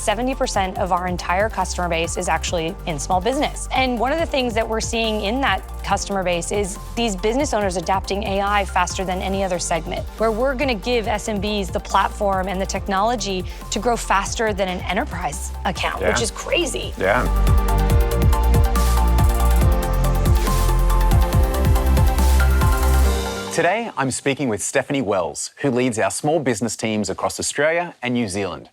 70% of our entire customer base is actually in small business. And one of the things that we're seeing in that customer base is these business owners adapting AI faster than any other segment, where we're going to give SMBs the platform and the technology to grow faster than an enterprise account, which is crazy. Yeah. Today, I'm speaking with Stephanie Wells, who leads our small business teams across Australia and New Zealand.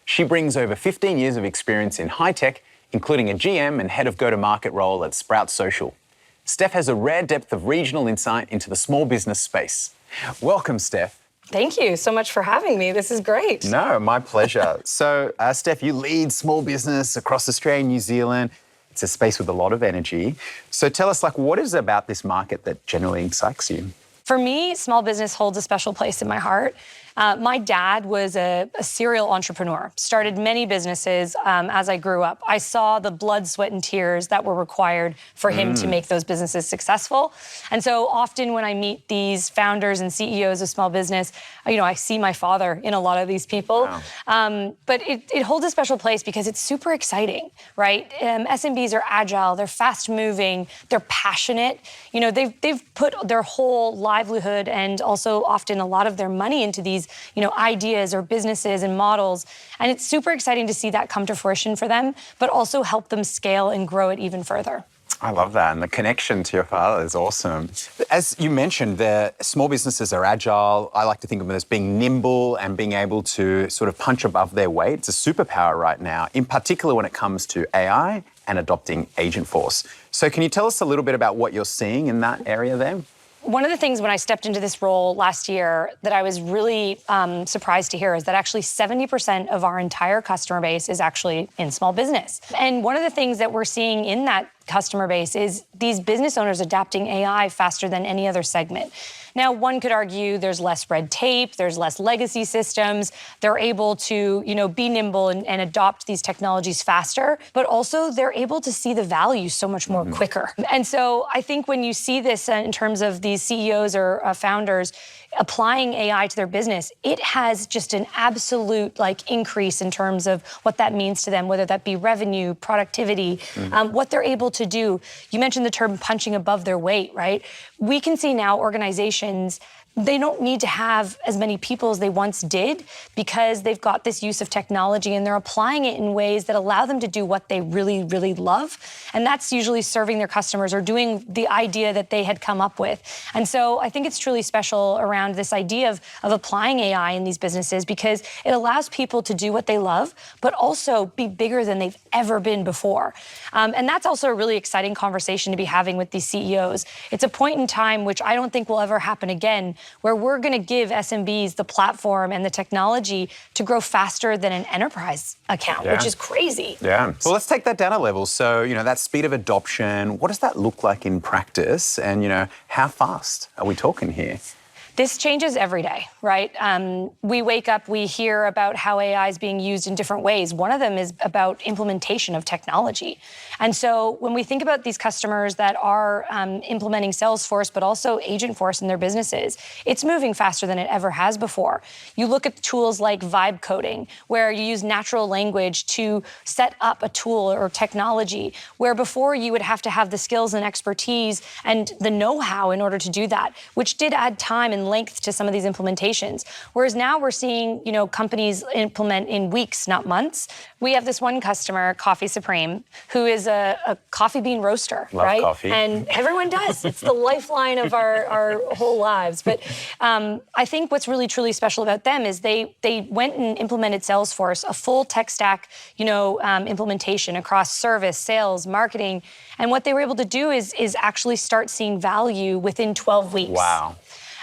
She brings over 15 years of experience in high tech, including a GM and head of go-to-market role at Sprout Social. Steph has a rare depth of regional insight into the small business space. Welcome, Steph. Thank you so much for having me. This is great. No, my pleasure. So, Steph, you lead small business across Australia and New Zealand. It's a space with a lot of energy. So tell us, what is it about this market that generally excites you? For me, small business holds a special place in my heart. My dad was a serial entrepreneur, started many businesses as I grew up. I saw the blood, sweat, and tears that were required for him to make those businesses successful. And so often when I meet these founders and CEOs of small business, I see my father in a lot of these people. Wow. But it holds a special place because it's super exciting, right? SMBs are agile, they're fast moving, they're passionate. They've put their whole livelihood and also often a lot of their money into these ideas or businesses and models. And it's super exciting to see that come to fruition for them, but also help them scale and grow it even further. I love that. And the connection to your father is awesome. As you mentioned, the small businesses are agile. I like to think of them as being nimble and being able to sort of punch above their weight. It's a superpower right now, in particular when it comes to AI and adopting Agentforce. So can you tell us a little bit about what you're seeing in that area there? One of the things when I stepped into this role last year that I was really surprised to hear is that actually 70% of our entire customer base is actually in small business. And one of the things that we're seeing in that customer base is these business owners adapting AI faster than any other segment. Now, one could argue there's less red tape, there's less legacy systems, they're able to, be nimble and adopt these technologies faster, but also they're able to see the value so much more quicker. And so I think when you see this in terms of these CEOs or founders applying AI to their business, it has just an absolute increase in terms of what that means to them, whether that be revenue, productivity, what they're able to do. You mentioned the term punching above their weight, right? We can see now organizations, they don't need to have as many people as they once did because they've got this use of technology and they're applying it in ways that allow them to do what they really, really love. And that's usually serving their customers or doing the idea that they had come up with. And so I think it's truly special around this idea of applying AI in these businesses because it allows people to do what they love, but also be bigger than they've ever been before. And that's also a really exciting conversation to be having with these CEOs. It's a point in time which I don't think will ever happen again, where we're going to give SMBs the platform and the technology to grow faster than an enterprise account, which is crazy. Yeah. Well, let's take that down a level. So, that speed of adoption, what does that look like in practice? And, how fast are we talking here? This changes every day, right? We wake up, we hear about how AI is being used in different ways. One of them is about implementation of technology. And so when we think about these customers that are implementing Salesforce, but also Agentforce in their businesses, it's moving faster than it ever has before. You look at tools like vibe coding, where you use natural language to set up a tool or technology, where before you would have to have the skills and expertise and the know-how in order to do that, which did add time and length to some of these implementations. Whereas now we're seeing, companies implement in weeks, not months. We have this one customer, Coffee Supreme, who is a coffee bean roaster, Love right? Coffee. And everyone does. It's the lifeline of our whole lives. But I think what's really, truly special about them is they went and implemented Salesforce, a full tech stack, implementation across service, sales, marketing. And what they were able to do is actually start seeing value within 12 weeks. Wow.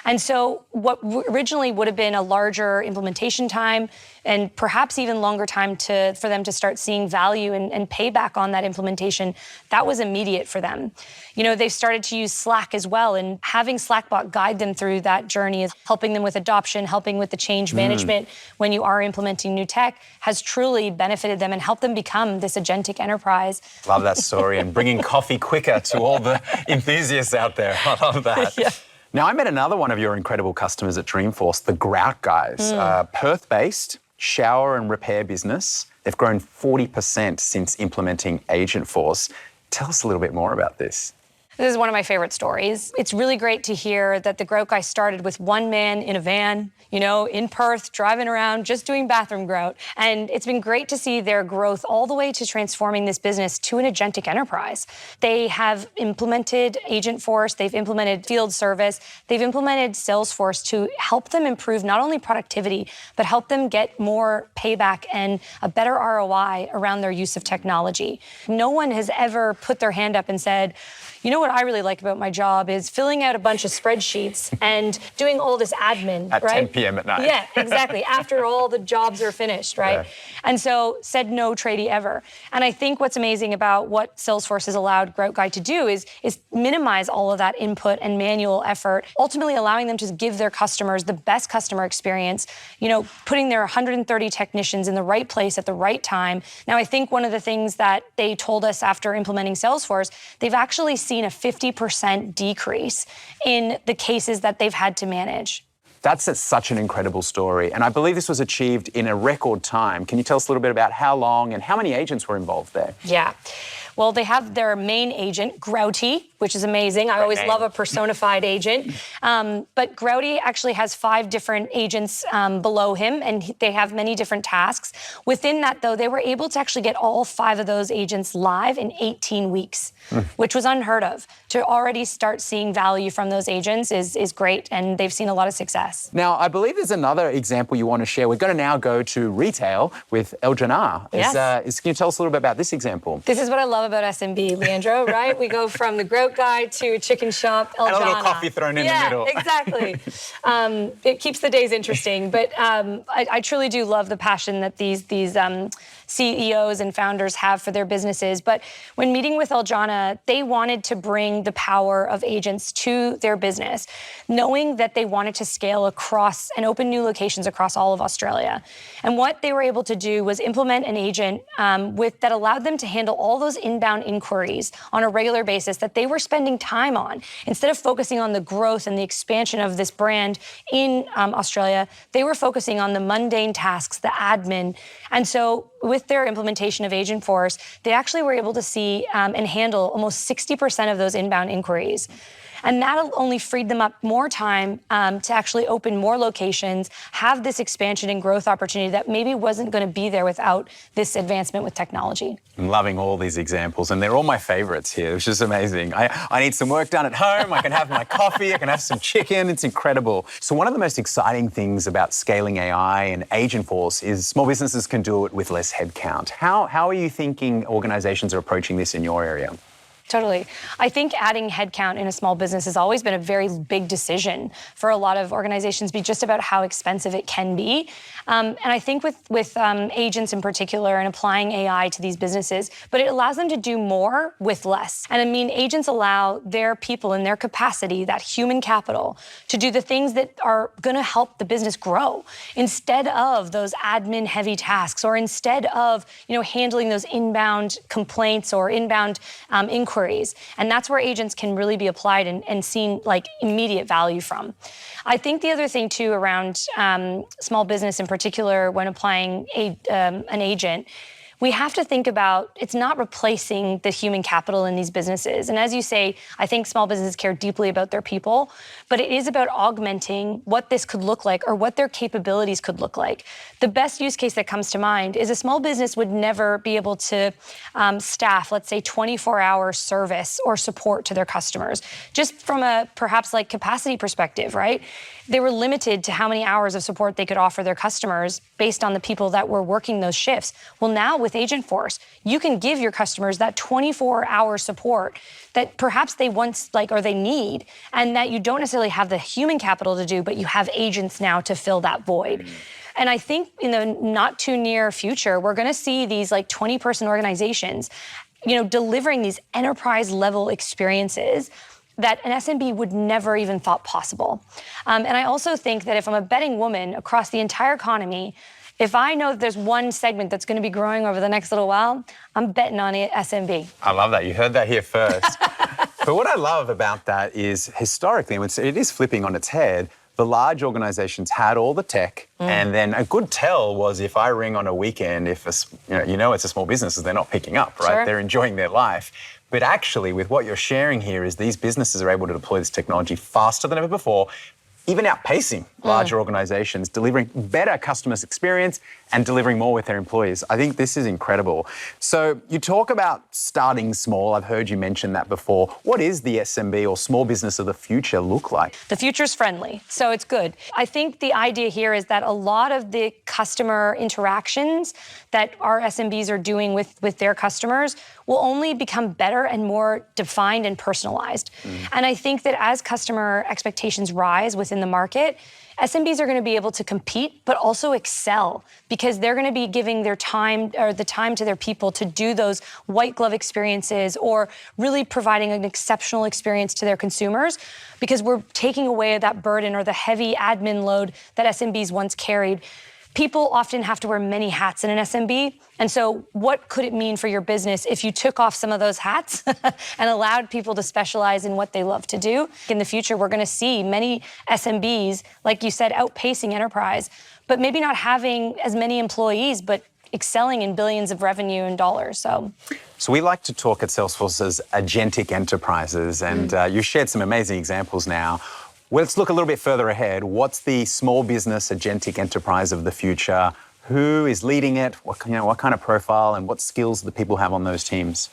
And so what originally would have been a larger implementation time and perhaps even longer time for them to start seeing value and payback on that implementation, that was immediate for them. They've started to use Slack as well, and having Slackbot guide them through that journey is helping them with adoption, helping with the change management when you are implementing new tech has truly benefited them and helped them become this agentic enterprise. Love that story and bringing coffee quicker to all the enthusiasts out there. I love that. Yeah. Now, I met another one of your incredible customers at Dreamforce, the Grout Guys, Perth-based, shower and repair business. They've grown 40% since implementing Agentforce. Tell us a little bit more about this. This is one of my favorite stories. It's really great to hear that the Grout Guy started with one man in a van, in Perth, driving around, just doing bathroom grout. And it's been great to see their growth all the way to transforming this business to an agentic enterprise. They have implemented Agentforce, they've implemented field service, they've implemented Salesforce to help them improve not only productivity, but help them get more payback and a better ROI around their use of technology. No one has ever put their hand up and said, what I really like about my job is filling out a bunch of spreadsheets and doing all this admin, at right? 10 p.m. at night. Yeah, exactly. After all the jobs are finished, right? Yeah. And so said no tradie ever. And I think what's amazing about what Salesforce has allowed Grout Guy to do is minimize all of that input and manual effort, ultimately allowing them to give their customers the best customer experience, putting their 130 technicians in the right place at the right time. Now, I think one of the things that they told us after implementing Salesforce, they've actually seen a 50% decrease in the cases that they've had to manage. That's such an incredible story. And I believe this was achieved in a record time. Can you tell us a little bit about how long and how many agents were involved there? Yeah. Well, they have their main agent, Grouty, which is amazing. I always love a personified agent. But Grouty actually has 5 different agents below him, and they have many different tasks. Within that, though, they were able to actually get all 5 of those agents live in 18 weeks, which was unheard of. To already start seeing value from those agents is great, and they've seen a lot of success. Now, I believe there's another example you want to share. We're going to now go to retail with Jannah. Yes. Can you tell us a little bit about this example? This is what I love about SMB, Leandro, right? We go from the Grout Guy to a chicken shop, And a little coffee thrown in the middle. Yeah, exactly. It keeps the days interesting, but I truly do love the passion that these CEOs and founders have for their businesses. But when meeting with Jannah, they wanted to bring the power of agents to their business, knowing that they wanted to scale across and open new locations across all of Australia. And what they were able to do was implement an agent that allowed them to handle all those inbound inquiries on a regular basis that they were spending time on. Instead of focusing on the growth and the expansion of this brand in Australia, they were focusing on the mundane tasks, the admin. And so with their implementation of Agentforce, they actually were able to see and handle almost 60% of those inbound inquiries. And that only freed them up more time to actually open more locations, have this expansion and growth opportunity that maybe wasn't going to be there without this advancement with technology. I'm loving all these examples, and they're all my favorites here. It's just amazing. I need some work done at home. I can have my coffee. I can have some chicken. It's incredible. So one of the most exciting things about scaling AI and Agentforce is small businesses can do it with less headcount. How are you thinking organizations are approaching this in your area? Totally. I think adding headcount in a small business has always been a very big decision for a lot of organizations, just about how expensive it can be. And I think with agents in particular and applying AI to these businesses, but it allows them to do more with less. And I mean, agents allow their people in their capacity, that human capital, to do the things that are going to help the business grow instead of those admin heavy tasks, or instead of, handling those inbound complaints or inbound inquiries. And that's where agents can really be applied and seen like immediate value from. I think the other thing too around small business in particular, when applying an agent, we have to think about, it's not replacing the human capital in these businesses. And as you say, I think small businesses care deeply about their people, but it is about augmenting what this could look like or what their capabilities could look like. The best use case that comes to mind is a small business would never be able to staff, let's say, 24-hour service or support to their customers, just from a perhaps like capacity perspective, right? They were limited to how many hours of support they could offer their customers based on the people that were working those shifts. Well, now with Agentforce, you can give your customers that 24-hour support that perhaps they they need, and that you don't necessarily have the human capital to do, but you have agents now to fill that void. And I think in the not too near future, we're going to see these 20-person organizations, delivering these enterprise level experiences that an SMB would never even thought possible. And I also think that if I'm a betting woman across the entire economy, if I know that there's one segment that's going to be growing over the next little while, I'm betting on it, SMB. I love that. You heard that here first. But what I love about that is historically, it is flipping on its head, the The large organizations had all the tech, and then a good tell was if I ring on a weekend, if it's a small business, they're not picking up, right? Sure. They're enjoying their life. But actually, with what you're sharing here is these businesses are able to deploy this technology faster than ever before, even outpacing larger organizations, delivering better customer experience and delivering more with their employees. I think this is incredible. So you talk about starting small. I've heard you mention that before. What is the SMB or small business of the future look like? The future's friendly, so it's good. I think the idea here is that a lot of the customer interactions that our SMBs are doing with their customers will only become better and more defined and personalized. And I think that as customer expectations rise within the market, SMBs are going to be able to compete, but also excel because they're going to be giving their time or the time to their people to do those white glove experiences or really providing an exceptional experience to their consumers because we're taking away that burden or the heavy admin load that SMBs once carried. People often have to wear many hats in an SMB. And so what could it mean for your business if you took off some of those hats and allowed people to specialize in what they love to do? In the future, we're going to see many SMBs, like you said, outpacing enterprise, but maybe not having as many employees, but excelling in billions of revenue and dollars. So we like to talk at Salesforce as agentic enterprises, and you shared some amazing examples now. Well, let's look a little bit further ahead. What's the small business agentic enterprise of the future? Who is leading it? What kind of profile and what skills do the people have on those teams?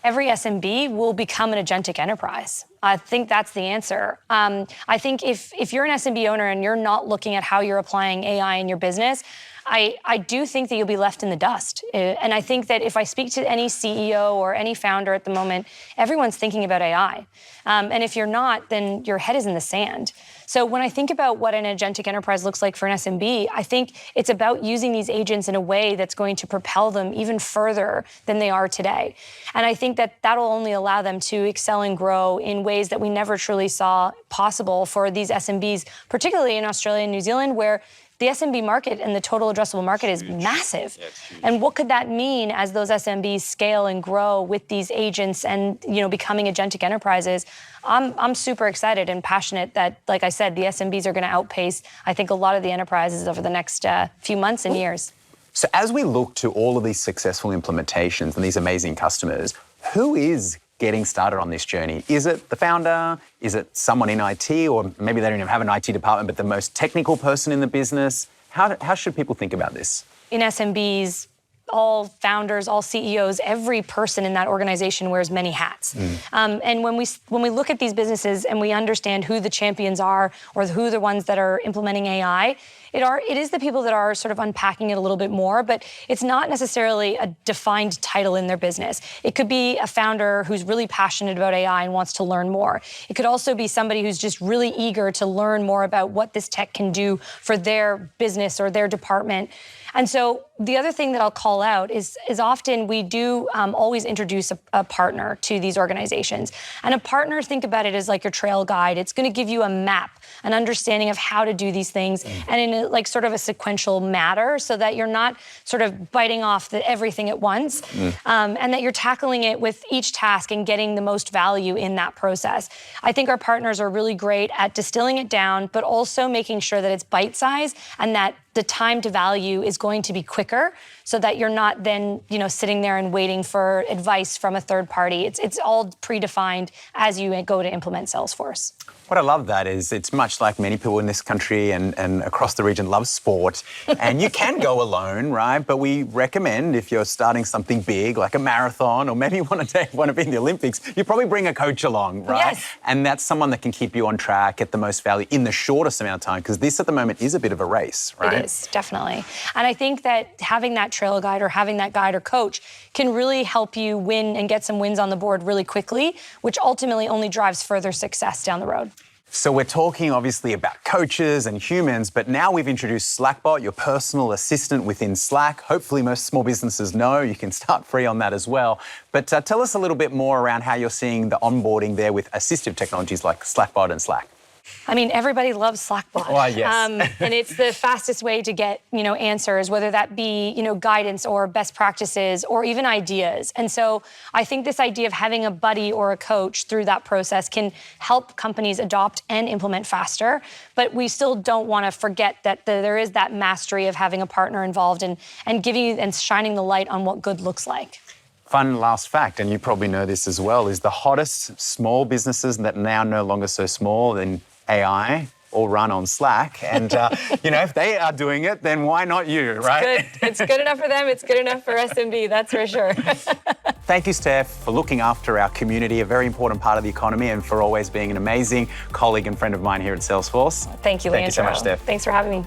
Every SMB will become an agentic enterprise. I think that's the answer. I think if you're an SMB owner and you're not looking at how you're applying AI in your business, I do think that you'll be left in the dust. And I think that if I speak to any CEO or any founder at the moment, everyone's thinking about AI. And if you're not, then your head is in the sand. So when I think about what an agentic enterprise looks like for an SMB, I think it's about using these agents in a way that's going to propel them even further than they are today. And I think that that'll only allow them to excel and grow in ways that we never truly saw possible for these SMBs, particularly in Australia and New Zealand, where the SMB market and the total addressable market is massive. Yeah, and what could that mean as those SMBs scale and grow with these agents and becoming agentic enterprises? I'm super excited and passionate that, like I said, the SMBs are going to outpace, I think, a lot of the enterprises over the next few months and years. So as we look to all of these successful implementations and these amazing customers, who is getting started on this journey? Is it the founder? Is it someone in IT? Or maybe they don't even have an IT department, but the most technical person in the business? How should people think about this? In SMBs, all founders, all CEOs, every person in that organization wears many hats. And when we look at these businesses and we understand who the champions are or who the ones that are implementing AI, it is the people that are sort of unpacking it a little bit more, but it's not necessarily a defined title in their business. It could be a founder who's really passionate about AI and wants to learn more. It could also be somebody who's just really eager to learn more about what this tech can do for their business or their department. And so the other thing that I'll call out is often we do always introduce a partner to these organizations. And a partner, think about it as like your trail guide. It's going to give you a map, an understanding of how to do these things, and in sort of a sequential manner so that you're not sort of biting off everything at once, and that you're tackling it with each task and getting the most value in that process. I think our partners are really great at distilling it down, but also making sure that it's bite-sized and that the time to value is going to be quicker so that you're not then, sitting there and waiting for advice from a third party. It's all predefined as you go to implement Salesforce. What I love that is it's much like many people in this country and across the region love sport. And you can go alone, right? But we recommend if you're starting something big like a marathon or maybe you want to be in the Olympics, you probably bring a coach along, right? Yes. And that's someone that can keep you on track, get the most value in the shortest amount of time, because this at the moment is a bit of a race, right? It is, definitely. And I think that having that trail guide or having that guide or coach can really help you win and get some wins on the board really quickly, which ultimately only drives further success down the road. So we're talking obviously about coaches and humans, but now we've introduced Slackbot, your personal assistant within Slack. Hopefully most small businesses know you can start free on that as well. But tell us a little bit more around how you're seeing the onboarding there with assistive technologies like Slackbot and Slack. I mean, everybody loves Slackbot. Well, yes. And it's the fastest way to get, answers, whether that be, guidance or best practices or even ideas. And so I think this idea of having a buddy or a coach through that process can help companies adopt and implement faster. But we still don't want to forget that there is that mastery of having a partner involved and giving and shining the light on what good looks like. Fun last fact, and you probably know this as well, is the hottest small businesses that are now no longer so small in AI all run on Slack. And, if they are doing it, then why not you, right? It's good enough for them. It's good enough for SMB, that's for sure. Thank you, Steph, for looking after our community, a very important part of the economy, and for always being an amazing colleague and friend of mine here at Salesforce. Thank you, Leandro. Thank you so much, Steph. Thanks for having me.